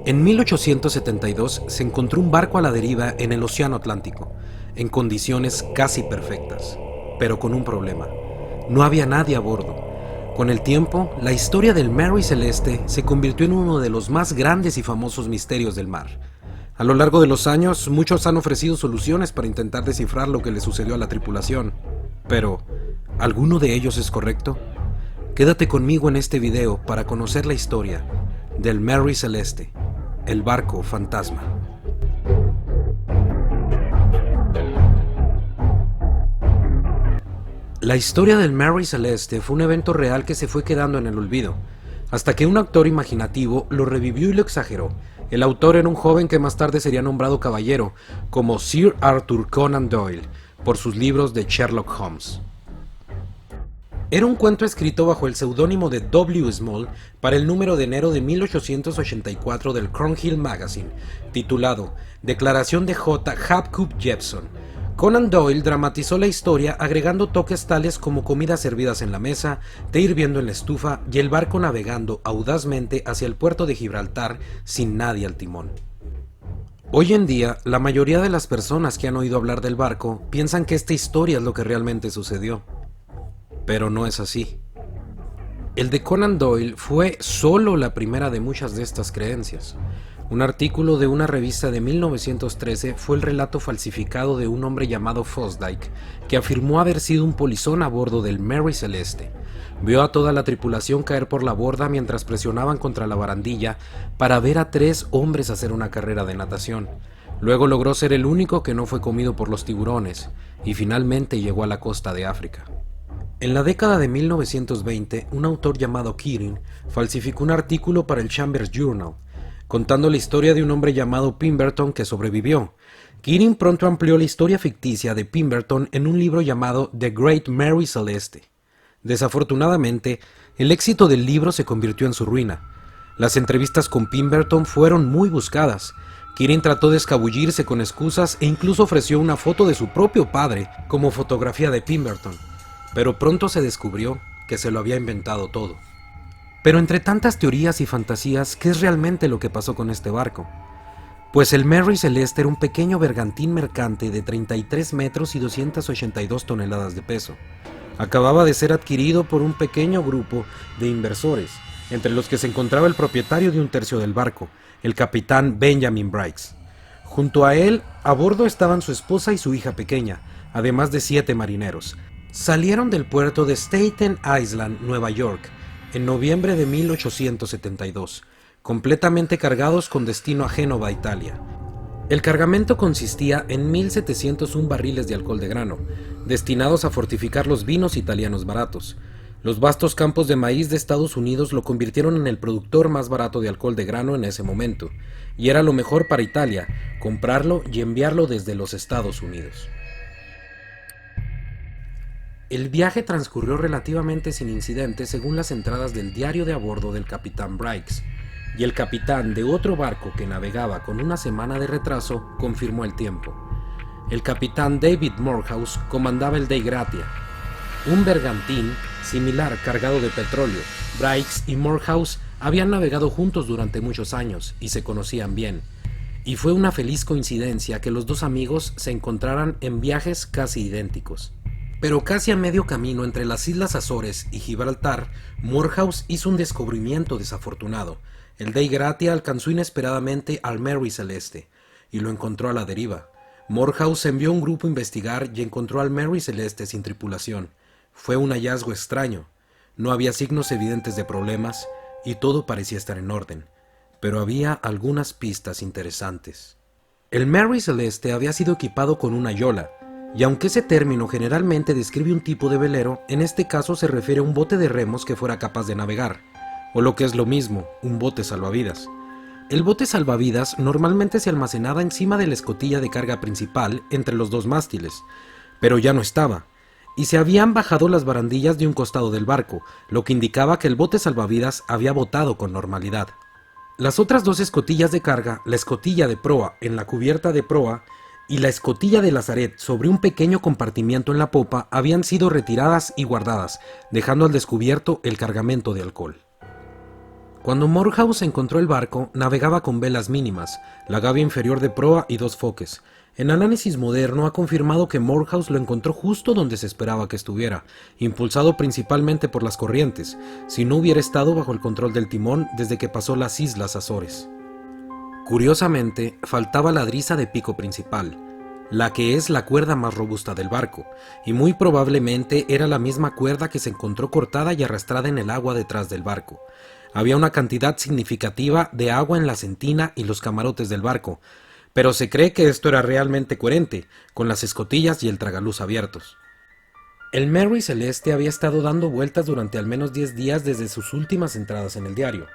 En 1872 se encontró un barco a la deriva en el Océano Atlántico, en condiciones casi perfectas, pero con un problema. No había nadie a bordo. Con el tiempo, la historia del Mary Celeste se convirtió en uno de los más grandes y famosos misterios del mar. A lo largo de los años, muchos han ofrecido soluciones para intentar descifrar lo que le sucedió a la tripulación. Pero, ¿alguno de ellos es correcto? Quédate conmigo en este video para conocer la historia del Mary Celeste, el barco fantasma. La historia del Mary Celeste fue un evento real que se fue quedando en el olvido, hasta que un autor imaginativo lo revivió y lo exageró. El autor era un joven que más tarde sería nombrado caballero, como Sir Arthur Conan Doyle, por sus libros de Sherlock Holmes. Era un cuento escrito bajo el seudónimo de W. Small para el número de enero de 1884 del Cornhill Magazine, titulado Declaración de J. Hapgood Jepson. Conan Doyle dramatizó la historia agregando toques tales como comidas servidas en la mesa, té hirviendo en la estufa y el barco navegando audazmente hacia el puerto de Gibraltar sin nadie al timón. Hoy en día, la mayoría de las personas que han oído hablar del barco piensan que esta historia es lo que realmente sucedió. Pero no es así. El de Conan Doyle fue solo la primera de muchas de estas creencias. Un artículo de una revista de 1913 fue el relato falsificado de un hombre llamado Fosdyke, que afirmó haber sido un polizón a bordo del Mary Celeste. Vio a toda la tripulación caer por la borda mientras presionaban contra la barandilla para ver a 3 hombres hacer una carrera de natación. Luego logró ser el único que no fue comido por los tiburones, y finalmente llegó a la costa de África. En la década de 1920, un autor llamado Keating falsificó un artículo para el Chambers Journal, contando la historia de un hombre llamado Pemberton que sobrevivió. Keating pronto amplió la historia ficticia de Pemberton en un libro llamado The Great Mary Celeste. Desafortunadamente, el éxito del libro se convirtió en su ruina. Las entrevistas con Pemberton fueron muy buscadas. Keating trató de escabullirse con excusas e incluso ofreció una foto de su propio padre como fotografía de Pemberton. Pero pronto se descubrió que se lo había inventado todo. Pero entre tantas teorías y fantasías, ¿qué es realmente lo que pasó con este barco? Pues el Mary Celeste era un pequeño bergantín mercante de 33 metros y 282 toneladas de peso. Acababa de ser adquirido por un pequeño grupo de inversores, entre los que se encontraba el propietario de un tercio del barco, el capitán Benjamin Briggs. Junto a él, a bordo estaban su esposa y su hija pequeña, además de 7 marineros. Salieron del puerto de Staten Island, Nueva York, en noviembre de 1872, completamente cargados con destino a Génova, Italia. El cargamento consistía en 1.701 barriles de alcohol de grano, destinados a fortificar los vinos italianos baratos. Los vastos campos de maíz de Estados Unidos lo convirtieron en el productor más barato de alcohol de grano en ese momento, y era lo mejor para Italia, comprarlo y enviarlo desde los Estados Unidos. El viaje transcurrió relativamente sin incidentes según las entradas del diario de a bordo del capitán Briggs, y el capitán de otro barco que navegaba con una semana de retraso confirmó el tiempo. El capitán David Morehouse comandaba el Dei Gratia, un bergantín similar cargado de petróleo. Briggs y Morehouse habían navegado juntos durante muchos años y se conocían bien, y fue una feliz coincidencia que los dos amigos se encontraran en viajes casi idénticos. Pero casi a medio camino entre las Islas Azores y Gibraltar, Morehouse hizo un descubrimiento desafortunado. El Dei Gratia alcanzó inesperadamente al Mary Celeste y lo encontró a la deriva. Morehouse envió un grupo a investigar y encontró al Mary Celeste sin tripulación. Fue un hallazgo extraño. No había signos evidentes de problemas y todo parecía estar en orden, pero había algunas pistas interesantes. El Mary Celeste había sido equipado con una yola, y aunque ese término generalmente describe un tipo de velero, en este caso se refiere a un bote de remos que fuera capaz de navegar, o lo que es lo mismo, un bote salvavidas. El bote salvavidas normalmente se almacenaba encima de la escotilla de carga principal entre los 2 mástiles, pero ya no estaba, y se habían bajado las barandillas de un costado del barco, lo que indicaba que el bote salvavidas había botado con normalidad. Las otras 2 escotillas de carga, la escotilla de proa en la cubierta de proa y la escotilla de lazaret sobre un pequeño compartimiento en la popa habían sido retiradas y guardadas, dejando al descubierto el cargamento de alcohol. Cuando Morehouse encontró el barco, navegaba con velas mínimas, la gavia inferior de proa y 2 foques. El análisis moderno ha confirmado que Morehouse lo encontró justo donde se esperaba que estuviera, impulsado principalmente por las corrientes, si no hubiera estado bajo el control del timón desde que pasó las Islas Azores. Curiosamente, faltaba la driza de pico principal, la que es la cuerda más robusta del barco, y muy probablemente era la misma cuerda que se encontró cortada y arrastrada en el agua detrás del barco. Había una cantidad significativa de agua en la sentina y los camarotes del barco, pero se cree que esto era realmente coherente, con las escotillas y el tragaluz abiertos. El Mary Celeste había estado dando vueltas durante al menos 10 días desde sus últimas entradas en el diario.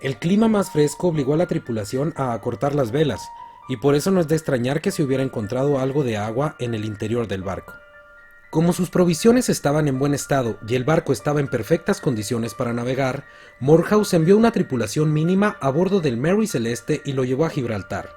El clima más fresco obligó a la tripulación a acortar las velas, y por eso no es de extrañar que se hubiera encontrado algo de agua en el interior del barco. Como sus provisiones estaban en buen estado y el barco estaba en perfectas condiciones para navegar, Morehouse envió una tripulación mínima a bordo del Mary Celeste y lo llevó a Gibraltar,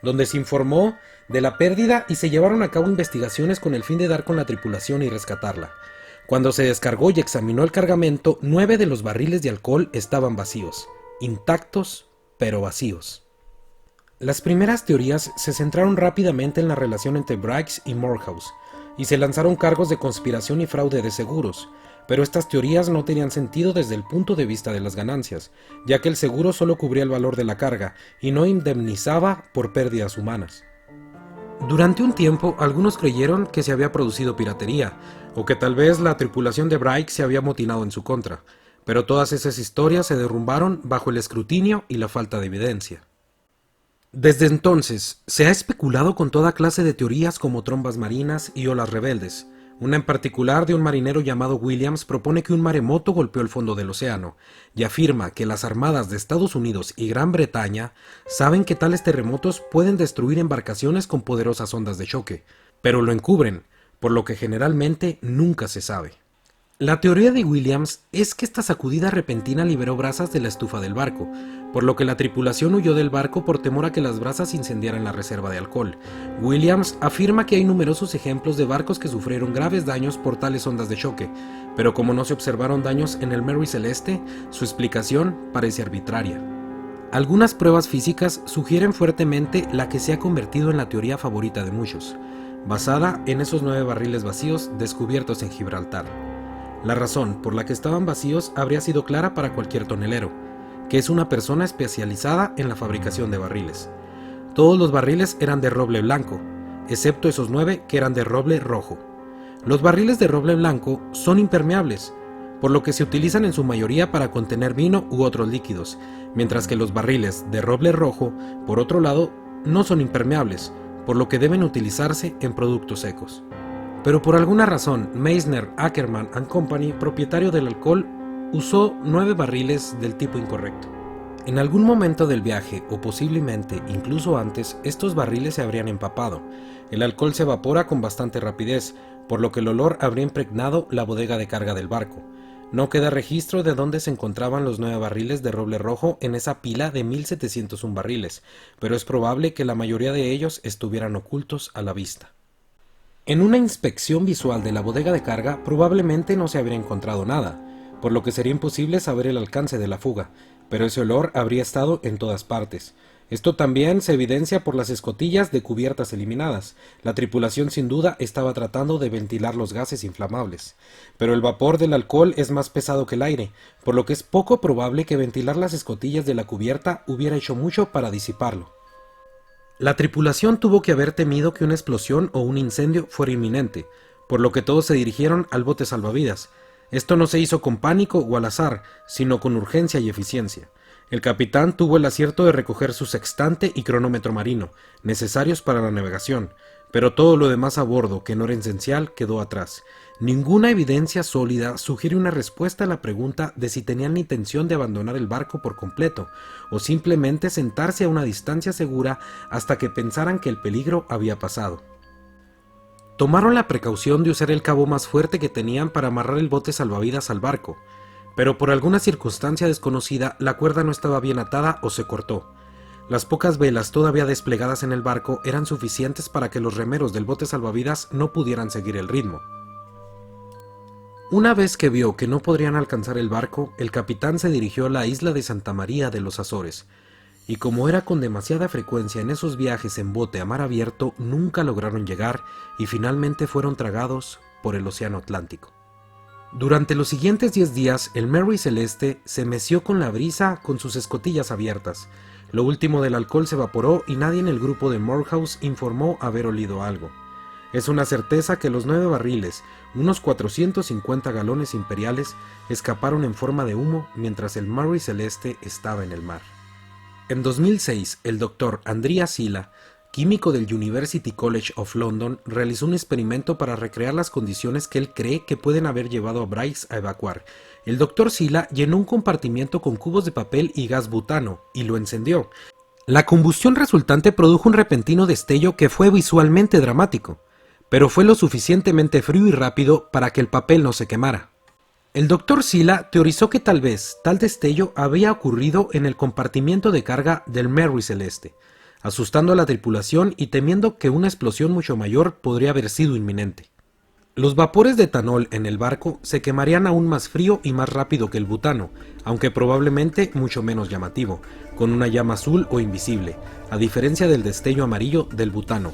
donde se informó de la pérdida y se llevaron a cabo investigaciones con el fin de dar con la tripulación y rescatarla. Cuando se descargó y examinó el cargamento, 9 de los barriles de alcohol estaban vacíos, intactos pero vacíos. Las primeras teorías se centraron rápidamente en la relación entre Briggs y Morehouse, y se lanzaron cargos de conspiración y fraude de seguros, pero estas teorías no tenían sentido desde el punto de vista de las ganancias, ya que el seguro solo cubría el valor de la carga y no indemnizaba por pérdidas humanas. Durante un tiempo, algunos creyeron que se había producido piratería, o que tal vez la tripulación de Briggs se había amotinado en su contra, pero todas esas historias se derrumbaron bajo el escrutinio y la falta de evidencia. Desde entonces, se ha especulado con toda clase de teorías como trombas marinas y olas rebeldes. Una en particular de un marinero llamado Williams propone que un maremoto golpeó el fondo del océano y afirma que las armadas de Estados Unidos y Gran Bretaña saben que tales terremotos pueden destruir embarcaciones con poderosas ondas de choque, pero lo encubren, por lo que generalmente nunca se sabe. La teoría de Williams es que esta sacudida repentina liberó brasas de la estufa del barco, por lo que la tripulación huyó del barco por temor a que las brasas incendiaran la reserva de alcohol. Williams afirma que hay numerosos ejemplos de barcos que sufrieron graves daños por tales ondas de choque, pero como no se observaron daños en el Mary Celeste, su explicación parece arbitraria. Algunas pruebas físicas sugieren fuertemente la que se ha convertido en la teoría favorita de muchos, basada en esos 9 barriles vacíos descubiertos en Gibraltar. La razón por la que estaban vacíos habría sido clara para cualquier tonelero, que es una persona especializada en la fabricación de barriles. Todos los barriles eran de roble blanco, excepto esos 9 que eran de roble rojo. Los barriles de roble blanco son impermeables, por lo que se utilizan en su mayoría para contener vino u otros líquidos, mientras que los barriles de roble rojo, por otro lado, no son impermeables, por lo que deben utilizarse en productos secos. Pero por alguna razón, Meissner, Ackerman & Company, propietario del alcohol, usó 9 barriles del tipo incorrecto. En algún momento del viaje, o posiblemente incluso antes, estos barriles se habrían empapado. El alcohol se evapora con bastante rapidez, por lo que el olor habría impregnado la bodega de carga del barco. No queda registro de dónde se encontraban los 9 barriles de roble rojo en esa pila de 1701 barriles, pero es probable que la mayoría de ellos estuvieran ocultos a la vista. En una inspección visual de la bodega de carga probablemente no se habría encontrado nada, por lo que sería imposible saber el alcance de la fuga, pero ese olor habría estado en todas partes. Esto también se evidencia por las escotillas de cubiertas eliminadas. La tripulación sin duda estaba tratando de ventilar los gases inflamables, pero el vapor del alcohol es más pesado que el aire, por lo que es poco probable que ventilar las escotillas de la cubierta hubiera hecho mucho para disiparlo. La tripulación tuvo que haber temido que una explosión o un incendio fuera inminente, por lo que todos se dirigieron al bote salvavidas. Esto no se hizo con pánico o al azar, sino con urgencia y eficiencia. El capitán tuvo el acierto de recoger su sextante y cronómetro marino, necesarios para la navegación, pero todo lo demás a bordo, que no era esencial, quedó atrás. Ninguna evidencia sólida sugiere una respuesta a la pregunta de si tenían la intención de abandonar el barco por completo, o simplemente sentarse a una distancia segura hasta que pensaran que el peligro había pasado. Tomaron la precaución de usar el cabo más fuerte que tenían para amarrar el bote salvavidas al barco, pero por alguna circunstancia desconocida la cuerda no estaba bien atada o se cortó. Las pocas velas todavía desplegadas en el barco eran suficientes para que los remeros del bote salvavidas no pudieran seguir el ritmo. Una vez que vio que no podrían alcanzar el barco, el capitán se dirigió a la isla de Santa María de los Azores, y como era con demasiada frecuencia en esos viajes en bote a mar abierto, nunca lograron llegar y finalmente fueron tragados por el océano Atlántico. Durante los siguientes 10 días, el Mary Celeste se meció con la brisa con sus escotillas abiertas. Lo último del alcohol se evaporó y nadie en el grupo de Morehouse informó haber olido algo. Es una certeza que los 9 barriles, unos 450 galones imperiales, escaparon en forma de humo mientras el Mary Celeste estaba en el mar. En 2006, el Dr. Andrea Silla, químico del University College of London, realizó un experimento para recrear las condiciones que él cree que pueden haber llevado a Bryce a evacuar. El Dr. Silla llenó un compartimiento con cubos de papel y gas butano y lo encendió. La combustión resultante produjo un repentino destello que fue visualmente dramático, pero fue lo suficientemente frío y rápido para que el papel no se quemara. El Dr. Silla teorizó que tal vez tal destello había ocurrido en el compartimiento de carga del Mary Celeste, asustando a la tripulación y temiendo que una explosión mucho mayor podría haber sido inminente. Los vapores de etanol en el barco se quemarían aún más frío y más rápido que el butano, aunque probablemente mucho menos llamativo, con una llama azul o invisible, a diferencia del destello amarillo del butano,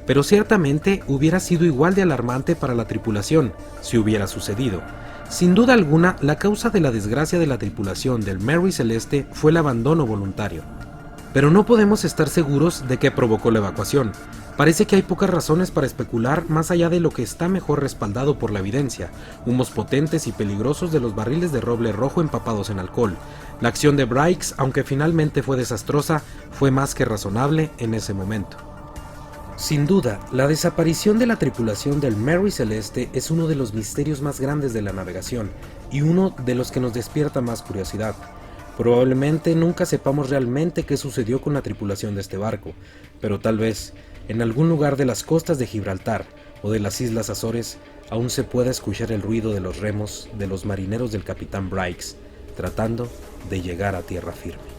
pero ciertamente hubiera sido igual de alarmante para la tripulación si hubiera sucedido. Sin duda alguna, la causa de la desgracia de la tripulación del Mary Celeste fue el abandono voluntario. Pero no podemos estar seguros de qué provocó la evacuación. Parece que hay pocas razones para especular más allá de lo que está mejor respaldado por la evidencia: humos potentes y peligrosos de los barriles de roble rojo empapados en alcohol. La acción de Bryce, aunque finalmente fue desastrosa, fue más que razonable en ese momento. Sin duda, la desaparición de la tripulación del Mary Celeste es uno de los misterios más grandes de la navegación y uno de los que nos despierta más curiosidad. Probablemente nunca sepamos realmente qué sucedió con la tripulación de este barco, pero tal vez, en algún lugar de las costas de Gibraltar o de las Islas Azores, aún se pueda escuchar el ruido de los remos de los marineros del capitán Bryce, tratando de llegar a tierra firme.